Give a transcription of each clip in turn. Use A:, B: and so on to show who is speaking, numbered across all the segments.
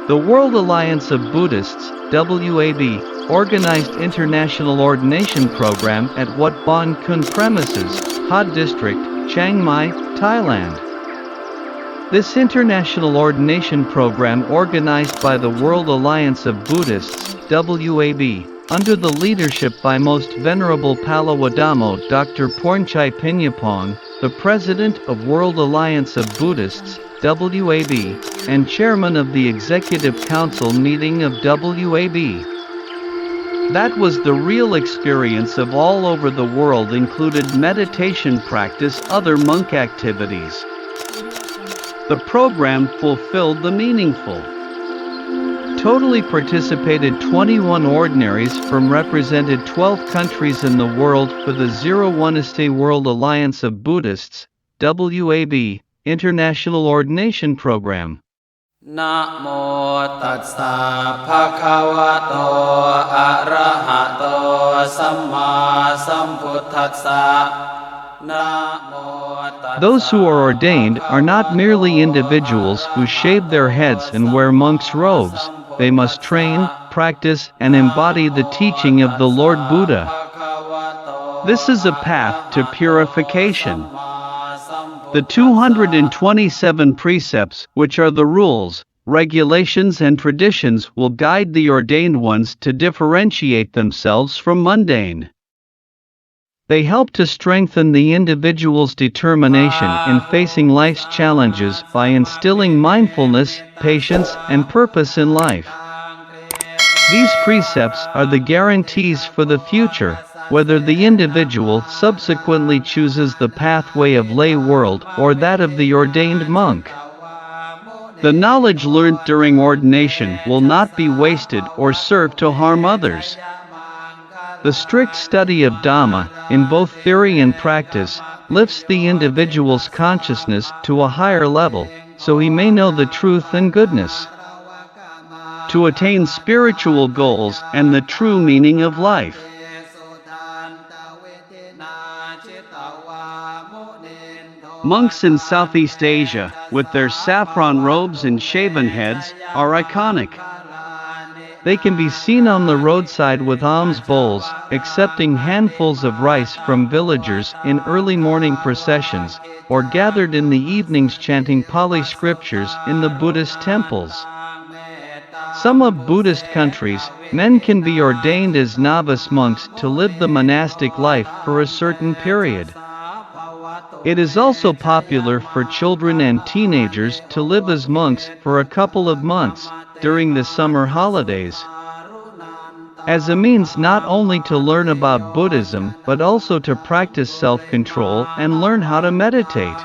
A: The World Alliance of Buddhists, WAB, organized International Ordination Program at Wat Bhan Khun premises, Hod District, Chiang Mai, Thailand. This International Ordination Program organized by the World Alliance of Buddhists, WAB, under the leadership by Most Venerable Palawadhammo Dr. Pornchai Pinyapong, the President of World Alliance of Buddhists, WAB, and Chairman of the Executive Council meeting of WAB. That was the real experience of all over the world, included meditation practice, other monk activities. The program fulfilled the meaningful. Totally participated 21 ordinaries from represented 12 countries in the world for the Monastic World Alliance of Buddhists, WAB, International Ordination Program.
B: Namo Tassa Bhagavato Arahato Samma Sambuddhassa.
A: Those who are ordained are not merely individuals who shave their heads and wear monks' robes. They must train, practice, and embody the teaching of the Lord Buddha. This is a path to purification. The 227 precepts, which are the rules, regulations, and traditions, will guide the ordained ones to differentiate themselves from mundane. They help to strengthen the individual's determination in facing life's challenges by instilling mindfulness, patience, and purpose in life. These precepts are the guarantees for the future, whether the individual subsequently chooses the pathway of lay world or that of the ordained monk. The knowledge learned during ordination will not be wasted or serve to harm others. The strict study of Dhamma, in both theory and practice, lifts the individual's consciousness to a higher level, so he may know the truth and goodness. To attain spiritual goals and the true meaning of life. Monks in Southeast Asia, with their saffron robes and shaven heads, are iconic. They can be seen on the roadside with alms bowls, accepting handfuls of rice from villagers in early morning processions, or gathered in the evenings chanting Pali scriptures in the Buddhist temples. Some of Buddhist countries, men can be ordained as novice monks to live the monastic life for a certain period. It is also popular for children and teenagers to live as monks for a couple of months during the summer holidays, as a means not only to learn about Buddhism but also to practice self-control and learn how to meditate.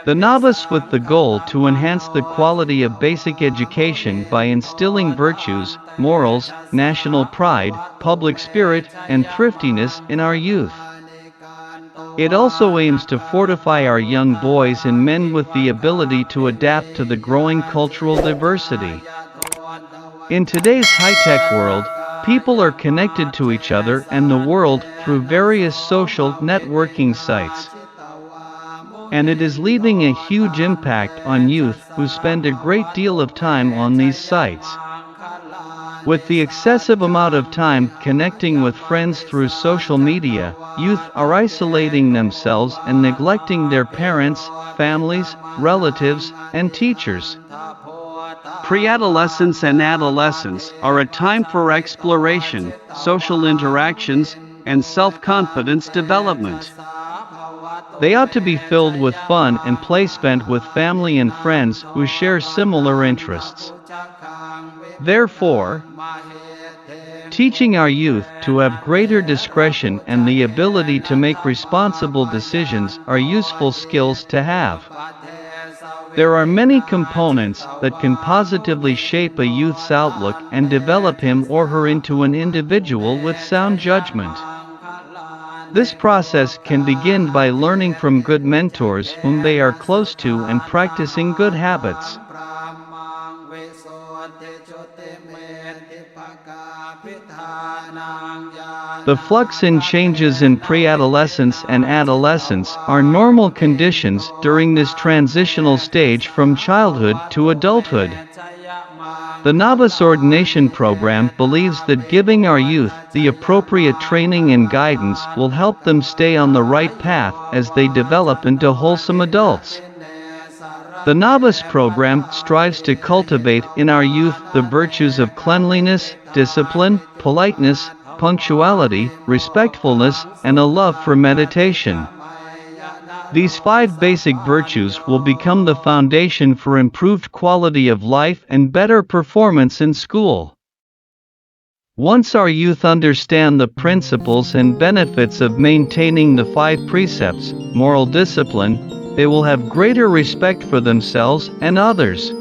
A: The novice with the goal to enhance the quality of basic education by instilling virtues, morals, national pride, public spirit, and thriftiness in our youth. It also aims to fortify our young boys and men with the ability to adapt to the growing cultural diversity. In today's high-tech world, people are connected to each other and the world through various social networking sites. And it is leaving a huge impact on youth who spend a great deal of time on these sites. With the excessive amount of time connecting with friends through social media, youth are isolating themselves and neglecting their parents, families, relatives, and teachers. Pre-adolescence and adolescence are a time for exploration, social interactions, and self-confidence development. They ought to be filled with fun and play spent with family and friends who share similar interests. Therefore, teaching our youth to have greater discretion and the ability to make responsible decisions are useful skills to have. There are many components that can positively shape a youth's outlook and develop him or her into an individual with sound judgment. This process can begin by learning from good mentors whom they are close to and practicing good habits. The flux and changes in pre-adolescence and adolescence are normal conditions during this transitional stage from childhood to adulthood. The Novice Ordination Program believes that giving our youth the appropriate training and guidance will help them stay on the right path as they develop into wholesome adults. The Novice Program strives to cultivate in our youth the virtues of cleanliness, discipline, politeness, punctuality, respectfulness, and a love for meditation. These 5 basic virtues will become the foundation for improved quality of life and better performance in school. Once our youth understand the principles and benefits of maintaining the 5 precepts, moral discipline, they will have greater respect for themselves and others.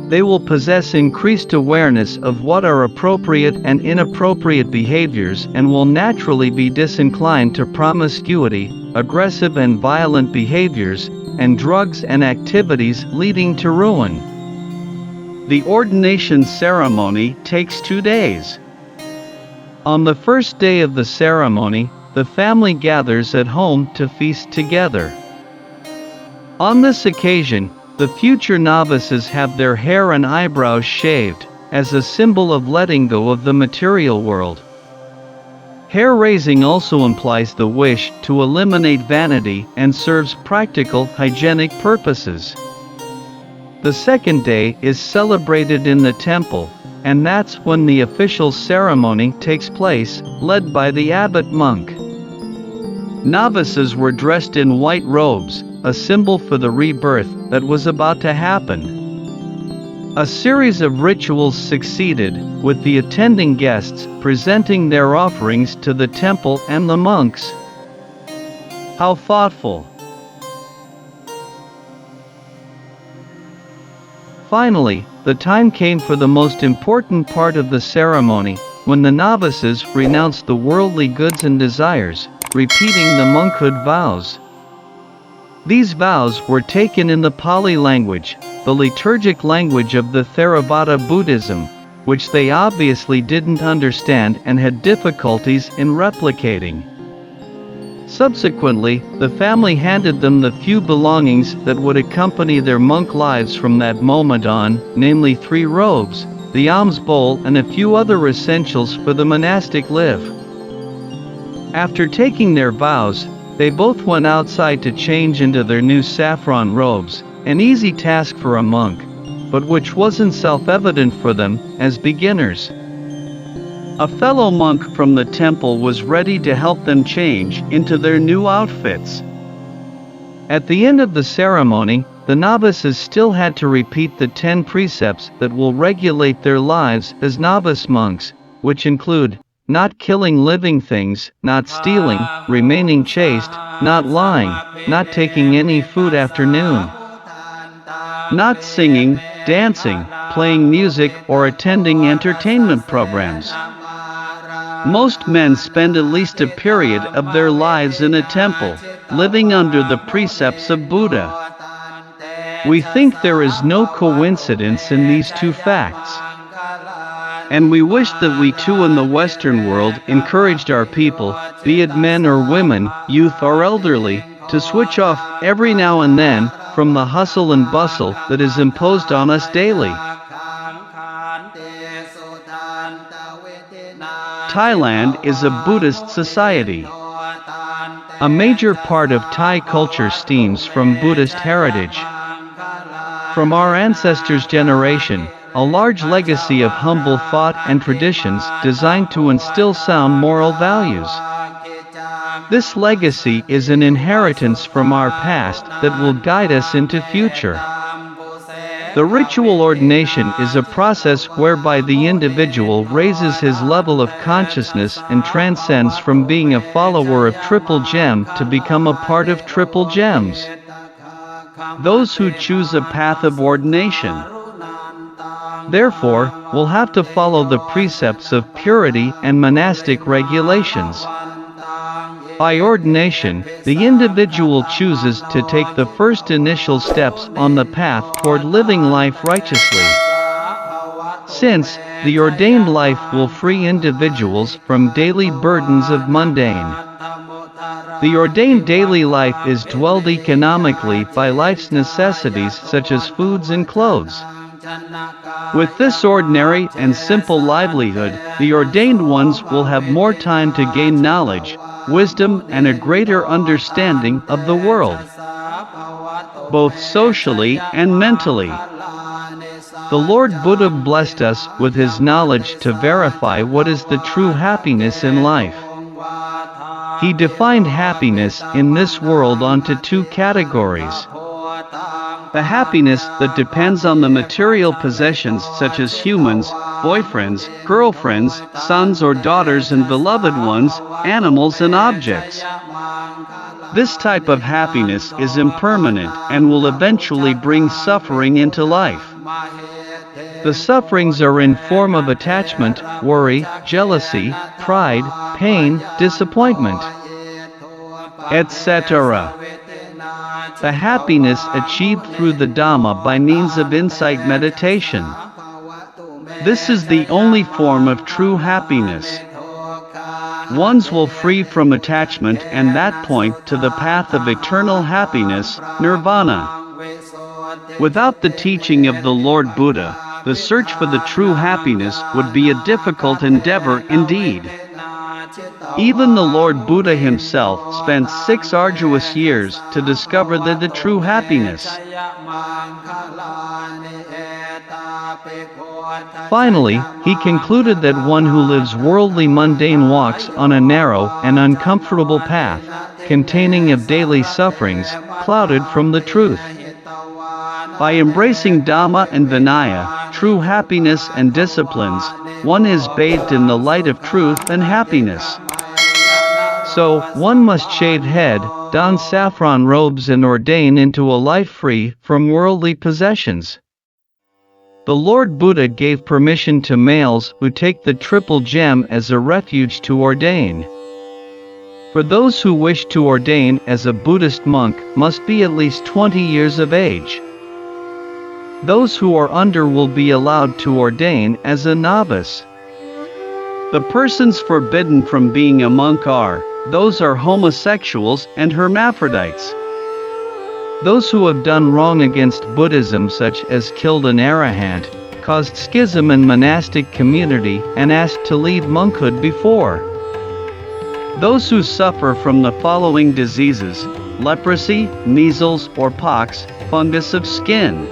A: They will possess increased awareness of what are appropriate and inappropriate behaviors and will naturally be disinclined to promiscuity, aggressive and violent behaviors, and drugs and activities leading to ruin. The ordination ceremony takes 2 days. On the first day of the ceremony, the family gathers at home to feast together. On this occasion, the future novices have their hair and eyebrows shaved, as a symbol of letting go of the material world. Hair raising also implies the wish to eliminate vanity and serves practical, hygienic purposes. The second day is celebrated in the temple, and that's when the official ceremony takes place, led by the abbot monk. Novices were dressed in white robes, a symbol for the rebirth that was about to happen. A series of rituals succeeded, with the attending guests presenting their offerings to the temple and the monks. How thoughtful! Finally, the time came for the most important part of the ceremony, when the novices renounced the worldly goods and desires, repeating the monkhood vows. These vows were taken in the Pali language, the liturgic language of the Theravada Buddhism, which they obviously didn't understand and had difficulties in replicating. Subsequently, the family handed them the few belongings that would accompany their monk lives from that moment on, namely 3 robes, the alms bowl and a few other essentials for the monastic life. After taking their vows, they both went outside to change into their new saffron robes, an easy task for a monk, but which wasn't self-evident for them, as beginners. A fellow monk from the temple was ready to help them change into their new outfits. At the end of the ceremony, the novices still had to repeat the 10 precepts that will regulate their lives as novice monks, which include not killing living things, not stealing, remaining chaste, not lying, not taking any food after noon, not singing, dancing, playing music, or attending entertainment programs. Most men spend at least a period of their lives in a temple, living under the precepts of Buddha. We think there is no coincidence in these 2 facts. And we wish that we too in the Western world encouraged our people, be it men or women, youth or elderly, to switch off every now and then from the hustle and bustle that is imposed on us daily. Thailand is a Buddhist society. A major part of Thai culture stems from Buddhist heritage. From our ancestors' generation, a large legacy of humble thought and traditions designed to instill sound moral values. This legacy is an inheritance from our past that will guide us into future. The ritual ordination is a process whereby the individual raises his level of consciousness and transcends from being a follower of Triple Gem to become a part of Triple Gems. Those who choose a path of ordination, therefore, will have to follow the precepts of purity and monastic regulations. By ordination, the individual chooses to take the first initial steps on the path toward living life righteously. Since, the ordained life will free individuals from daily burdens of mundane. The ordained daily life is dwelled economically by life's necessities such as foods and clothes. With this ordinary and simple livelihood, the ordained ones will have more time to gain knowledge, wisdom, and a greater understanding of the world, both socially and mentally. The Lord Buddha blessed us with his knowledge to verify what is the true happiness in life. He defined happiness in this world onto two categories. The happiness that depends on the material possessions such as humans, boyfriends, girlfriends, sons or daughters and beloved ones, animals and objects. This type of happiness is impermanent and will eventually bring suffering into life. The sufferings are in form of attachment, worry, jealousy, pride, pain, disappointment, etc. The happiness achieved through the Dhamma by means of insight meditation. This is the only form of true happiness. Ones will free from attachment and that point to the path of eternal happiness, nirvana. Without the teaching of the Lord Buddha, the search for the true happiness would be a difficult endeavor indeed. Even the Lord Buddha himself spent 6 arduous years to discover the true happiness. Finally, he concluded that one who lives worldly mundane walks on a narrow and uncomfortable path, containing of daily sufferings, clouded from the truth. By embracing Dhamma and Vinaya, true happiness and disciplines, one is bathed in the light of truth and happiness. So, one must shave head, don saffron robes and ordain into a life free from worldly possessions. The Lord Buddha gave permission to males who take the triple gem as a refuge to ordain. For those who wish to ordain as a Buddhist monk must be at least 20 years of age. Those who are under will be allowed to ordain as a novice. The persons forbidden from being a monk are, those are homosexuals and hermaphrodites. Those who have done wrong against Buddhism such as killed an arahant, caused schism in monastic community and asked to leave monkhood before. Those who suffer from the following diseases: leprosy, measles or pox, fungus of skin,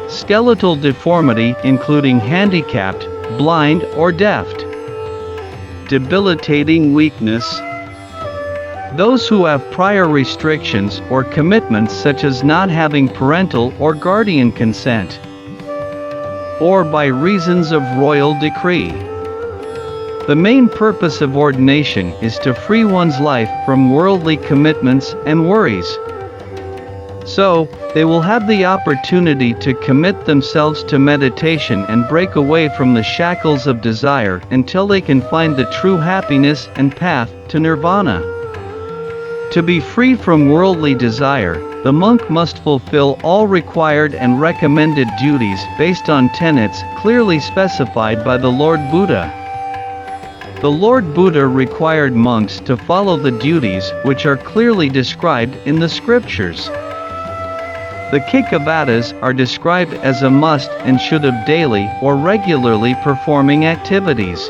A: skeletal deformity including handicapped, blind or deaf, debilitating weakness. Those who have prior restrictions or commitments such as not having parental or guardian consent, or by reasons of royal decree. The main purpose of ordination is to free one's life from worldly commitments and worries. So, they will have the opportunity to commit themselves to meditation and break away from the shackles of desire until they can find the true happiness and path to nirvana. To be free from worldly desire, the monk must fulfill all required and recommended duties based on tenets clearly specified by the Lord Buddha. The Lord Buddha required monks to follow the duties which are clearly described in the scriptures. The Kikavatas are described as a must and should of daily or regularly performing activities.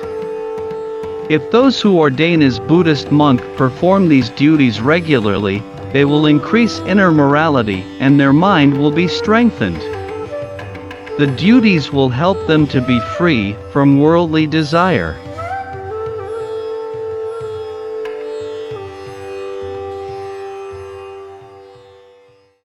A: If those who ordain as Buddhist monk perform these duties regularly, they will increase inner morality and their mind will be strengthened. The duties will help them to be free from worldly desire.